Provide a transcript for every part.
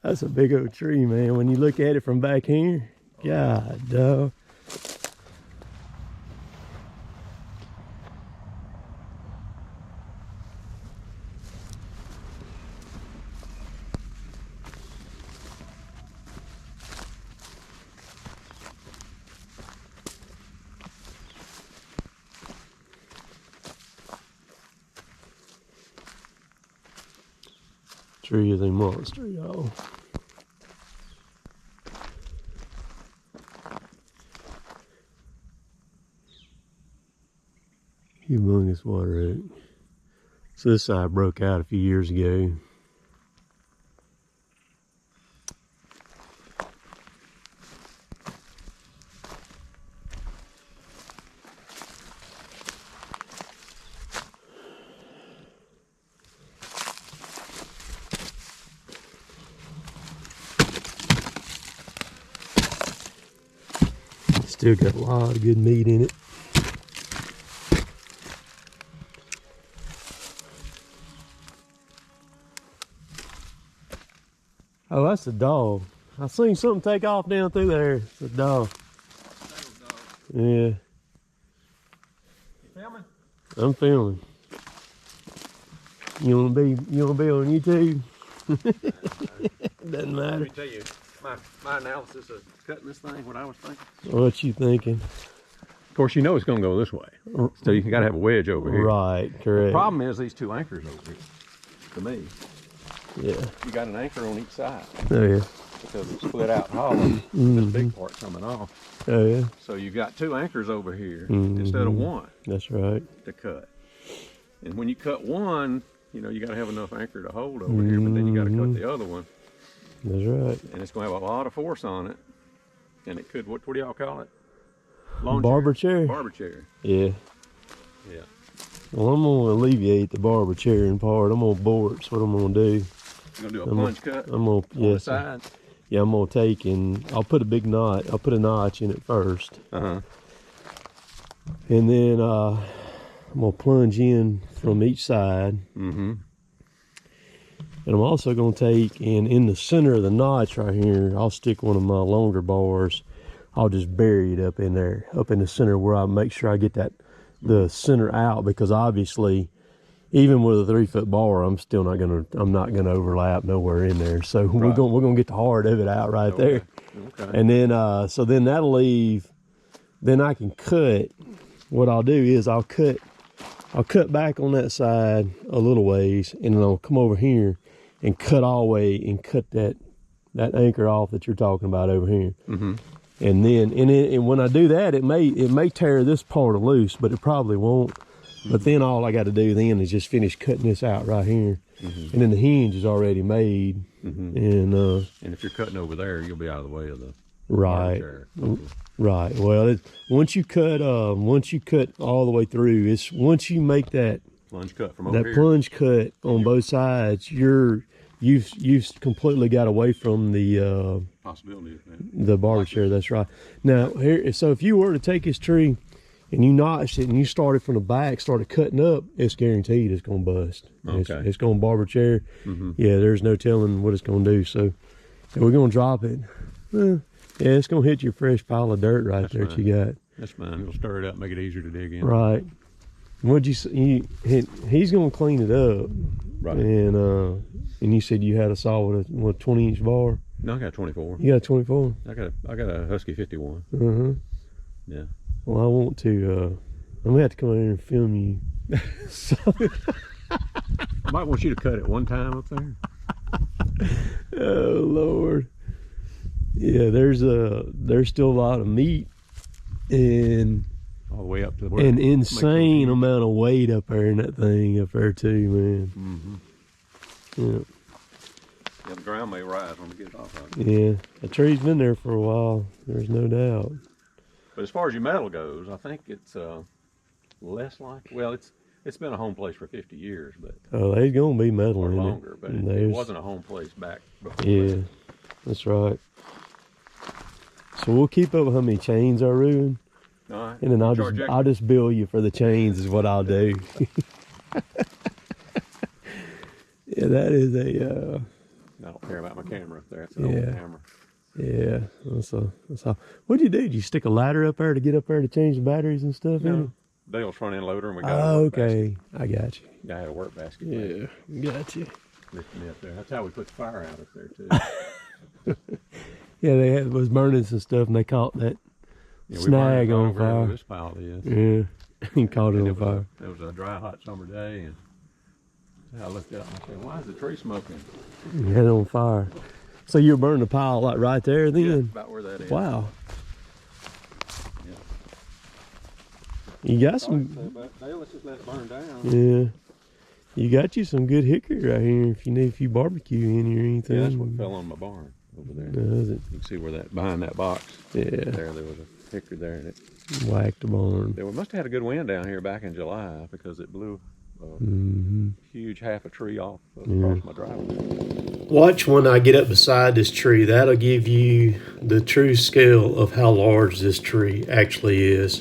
That's a big old tree, man. When you look at it from back here, God, dog. Tree is a monster, y'all. Humongous water oak. So this side broke out a few years ago. Still got a lot of good meat in it. Oh, that's a dog. I seen something take off down through there. It's a dog. Yeah. You filming? I'm filming. You wanna be on YouTube? Doesn't matter. Let me tell you my analysis of cutting this thing, what I was thinking. What you thinking? Of course, you know it's going to go this way. So you got to have a wedge over here. Right, correct. The problem is these two anchors over here, to me. Yeah. You got an anchor on each side. Oh, yeah. Because it's split out hollow. This big part coming off. Oh, yeah. So you've got two anchors over here instead of one. That's right. To cut. And when you cut one, you know, you got to have enough anchor to hold over here, but then you got to cut the other one. That's right. And it's going to have a lot of force on it. And it could, what do y'all call it? Barber chair? Barber chair. Yeah. Yeah. Well, I'm going to alleviate the barber chairing part. I'm going to bore it. That's what I'm going to do. You're going to do a plunge cut I'm going to, on the side? Yeah, I'm going to take and I'll put a big knot. I'll put a notch in it first. Uh-huh. And then I'm going to plunge in from each side. Mm-hmm. And I'm also going to take, and in the center of the notch right here, I'll stick one of my longer bars. I'll just bury it up in there, up in the center where I make sure I get the center out, because obviously, even with a 3-foot bar, I'm not gonna overlap nowhere in there. So right. we're gonna get the heart of it out right there. Okay. And then, so then that'll leave, then I can cut. What I'll do is I'll cut back on that side a little ways, and then I'll come over here and cut all the way and cut that anchor off that you're talking about over here. Mm-hmm. And then and when I do that, it may tear this part loose, but it probably won't. But then all I got to do then is just finish cutting this out right here, and then the hinge is already made. And if you're cutting over there, you'll be out of the way of the right, right. Well, once you cut all the way through, it's once you make that plunge cut from over here. Plunge cut on both sides, you've completely got away from the possibility of the barber chair. That's right. Now here, so if you were to take this tree and you notched it and you started from the back, started cutting up, it's guaranteed it's gonna bust. Okay. It's gonna barber chair. Yeah, there's no telling what it's gonna do. So we're gonna drop it. Yeah, it's gonna hit your fresh pile of dirt right there that you got. That's fine. It'll stir it up, make it easier to dig in. Right. What'd you say? He's gonna clean it up. Right. And you said you had a saw with a 20-inch bar. No, I got 24. You got 24. I got a Husky 51. Yeah. Well, I want to. I'm gonna have to come in here and film you. I might want you to cut it one time up there. Oh Lord. Yeah, there's still a lot of meat and all the way up to an insane amount of weight up there in that thing up there too, man. Yeah. Yeah, the ground may rise when we get it off of it. Yeah, the tree's been there for a while. There's no doubt. But as far as your metal goes, I think it's less like. Well, it's been a home place for 50 years, but there's gonna be metal in longer, it. But it wasn't a home place back before. Yeah, that. That's right. So we'll keep up with how many chains I ruin. All right. And then I'll just bill you for the chains is what I'll do. Yeah, that is a I don't care about my camera up there. It's an old Yeah. camera. Yeah, that's all. What'd you do? Did you stick a ladder up there to get up there to change the batteries and stuff? No, Dale's front end loader, and we got a Oh, work basket. okay. I got you. I had a work basket. Yeah, got you. Lifting me up there. That's how we put the fire out up there too. Yeah, was burning some stuff and they caught that Yeah, snag burned on over where fire. This pile is. Yeah, he caught it And on fire. It was a dry, hot summer day, and I looked out and I said, "Why is the tree smoking?" He had it on fire. So you were burning the pile like right there then? Yeah, about where that is. Wow. Yeah. You got some. Dale, let's just let it burn down. Yeah. You got you some good hickory right here if you need a few barbecue in here or anything. Yeah, that's what fell on my barn over there. Does it? You can see where that behind that box. Yeah. There was a hickory there, and it. Whacked the barn. We must have had a good wind down here back in July because it blew a Mm-hmm. huge half a tree off across my driveway. Watch when I get up beside this tree. That'll give you the true scale of how large this tree actually is.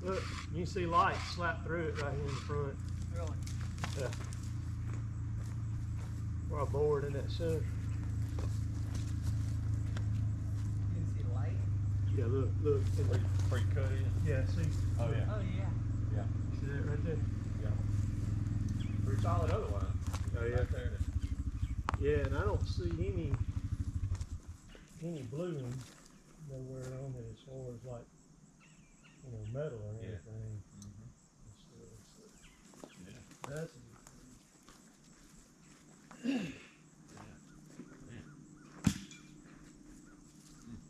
Look, you can see light slap through it right here in the front. Really? Yeah. Where I bored in that center. You can see light? Yeah, look. In the, Where you cut in? yeah, see? Oh yeah. Oh, yeah. Yeah. See that right there? Yeah. Pretty solid otherwise. Oh, yeah. Right there. Yeah, and I don't see any bloom nowhere on it as far as like, metal or Yeah. anything. Yeah. That's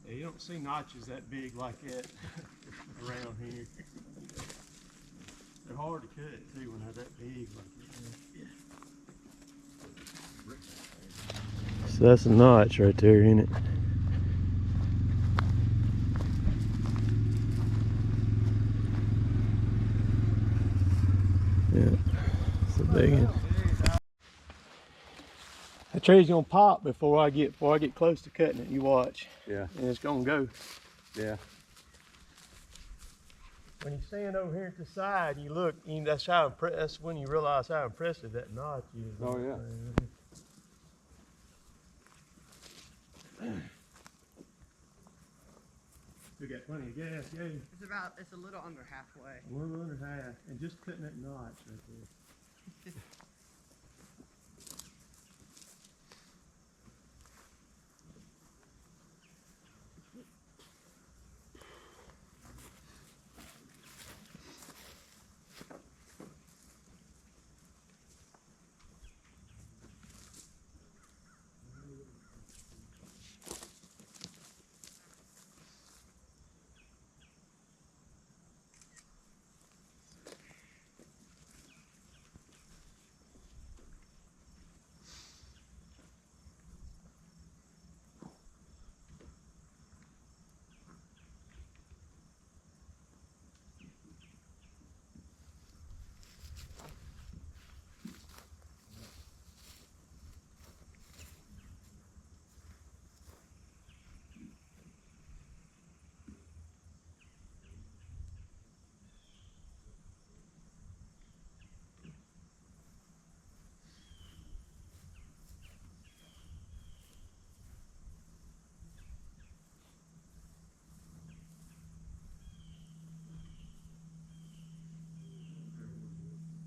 yeah, you don't see notches that big like that around here. They're hard to cut too when they're that big like that. So that's a notch right there, isn't it? Yeah, it's a big one. That tree's gonna pop before I get close to cutting it. You watch. Yeah. And it's gonna go. Yeah. When you stand over here at the side, and you look. That's when you realize how impressive that notch is. Oh, yeah. We got plenty of gas, yeah. It's a little under halfway. A little under half, and just cutting that notch right there.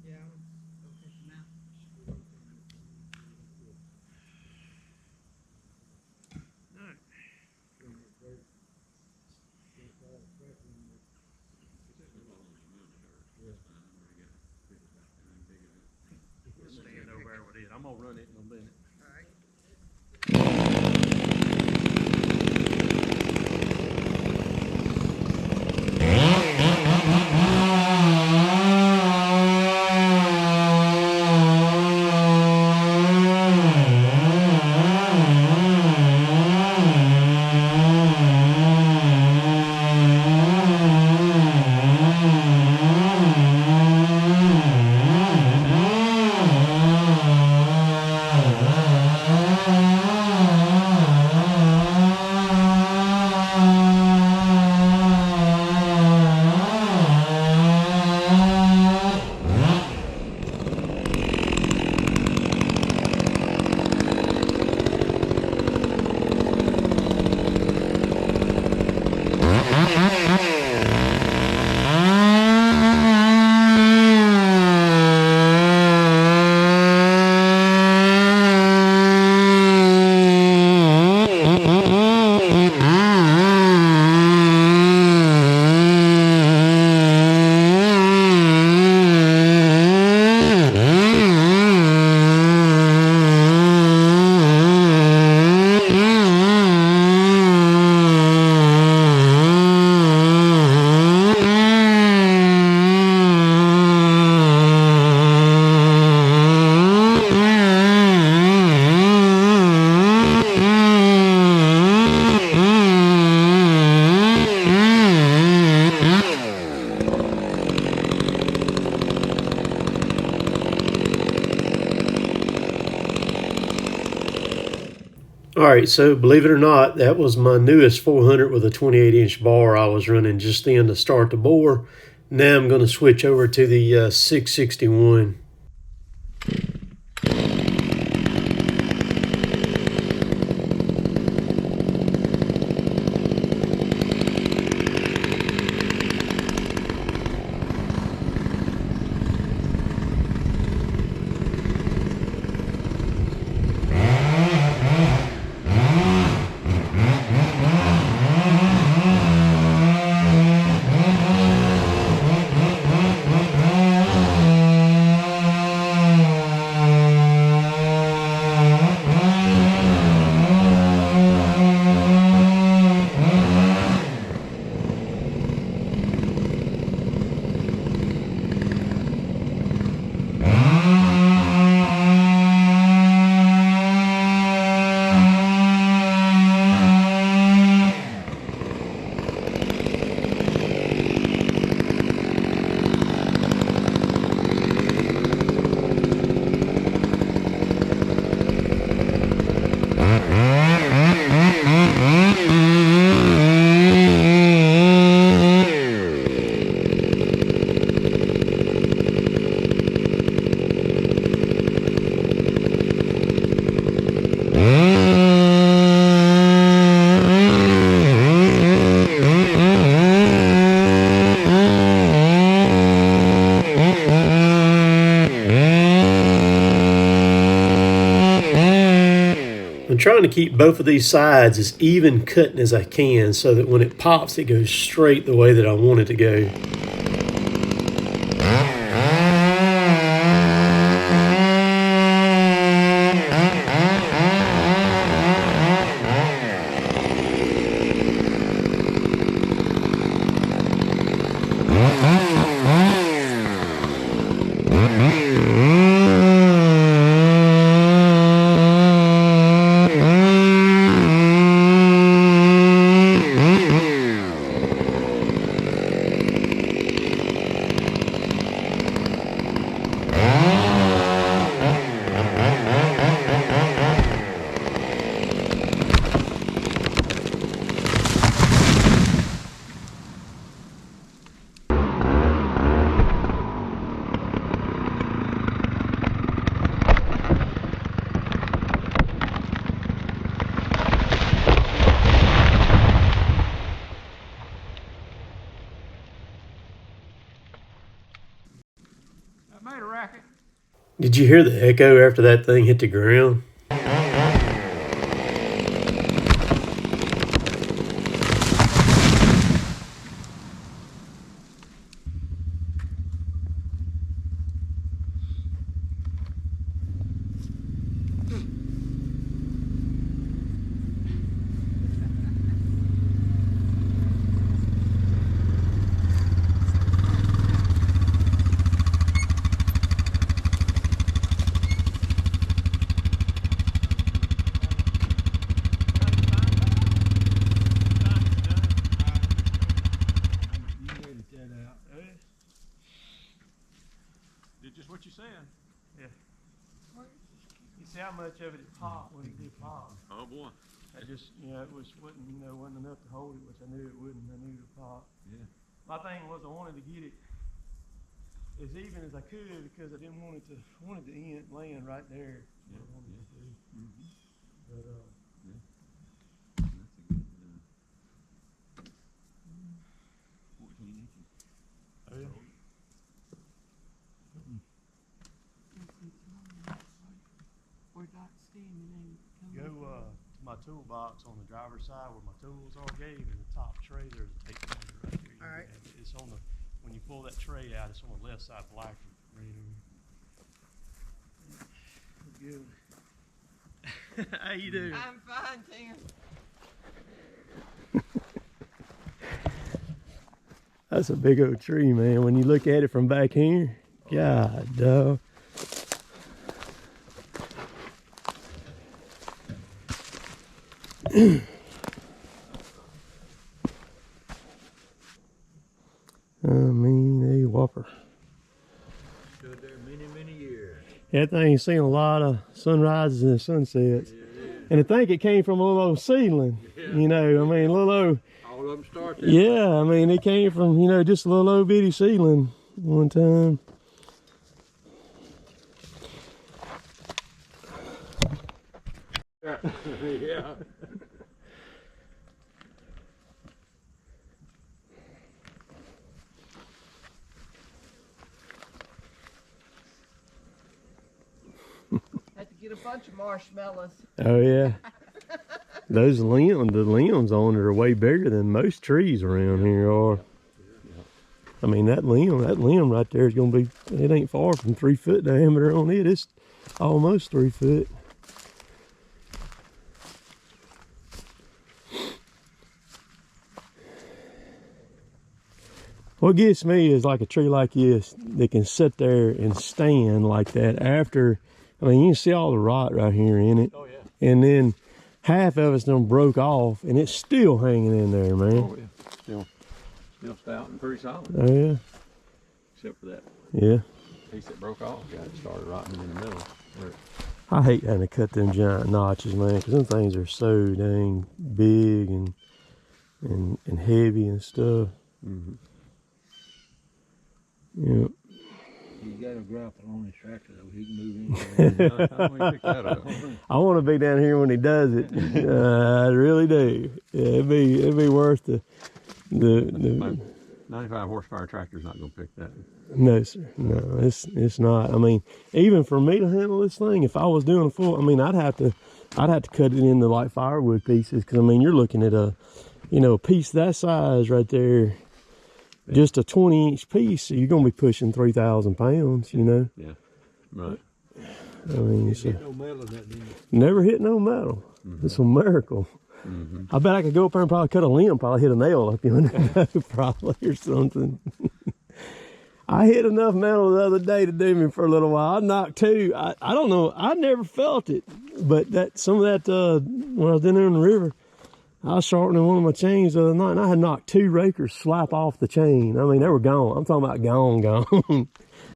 Yeah, go fish them out. Stand over there with it. I'm gonna run it in a minute. All right. All right, so believe it or not, that was my newest 400 with a 28-inch bar I was running just then to start the bore. Now I'm going to switch over to the 661. I'm trying to keep both of these sides as even cutting as I can so that when it pops, it goes straight the way that I want it to go. Made a racket. Did you hear the echo after that thing hit the ground? Did just what you said. Yeah. You see how much of it popped when it did pop? Oh boy. I just, it wasn't enough to hold it, which I knew it wouldn't. I knew it would pop. Yeah. My thing was I wanted to get it as even as I could because I didn't want it to end laying right there. Yeah. I wanted it to. Mm-hmm. But Yeah. That's a good 14 inches. oh yeah. Where's that steam and then Go to my toolbox on the driver's side where my tools are, Gabe, in the top tray there's a tape measure right there. All right. It's on the, when you pull that tray out, it's on the left side black right here. Good. How you doing? I'm fine, Tim. That's a big old tree, man. When you look at it from back here, God, dog. I mean, a whopper. Stood there many years. That thing's seen a lot of sunrises and sunsets. Yeah, And I think it came from a little old seedling. Yeah. You know, I mean, little old, All of them start there. Yeah, I mean, it came from, you know, just a little old bitty seedling one time. Yeah. Had to get a bunch of marshmallows. Oh yeah. The limbs on it are way bigger than most trees around here are. I mean, that limb right there is gonna be, it ain't far from 3 foot diameter on it. It's almost 3 foot. What gets me is like a tree like this that can sit there and stand like that after, I mean, you can see all the rot right here in it. Oh yeah. And then half of it's done broke off and it's still hanging in there, man. Oh yeah. Still stout and pretty solid. Oh yeah. Except for that Yeah. piece that broke off. Got it started rotting in the middle. Where I hate having to cut them giant notches, man, because them things are so dang big and heavy and stuff. mm-hmm. Yeah. You got a grapple on his tractor though. He can move in. I want to pick that up. I want to be down here when he does it. I really do. Yeah, it'd be worth the My 95 horsepower tractor's not going to pick that. No, sir. No, it's not. I mean, even for me to handle this thing, if I was doing a full, I mean, I'd have to cut it into like firewood pieces, because I mean, you're looking at a piece that size right there, just a 20-inch piece. So you're gonna be pushing 3,000 pounds. You know. Yeah. Right. I mean, it's No metal in that, didn't you? never hit no metal. It's a miracle. I bet I could go up there and probably cut a limb, probably hit a nail up in it, probably, or something. I hit enough metal the other day to do me for a little while. I knocked two. I don't know. I never felt it, but some of that when I was down there in the river, I was sharpening one of my chains the other night, and I had knocked 2 rakers slap off the chain. I mean, they were gone. I'm talking about gone.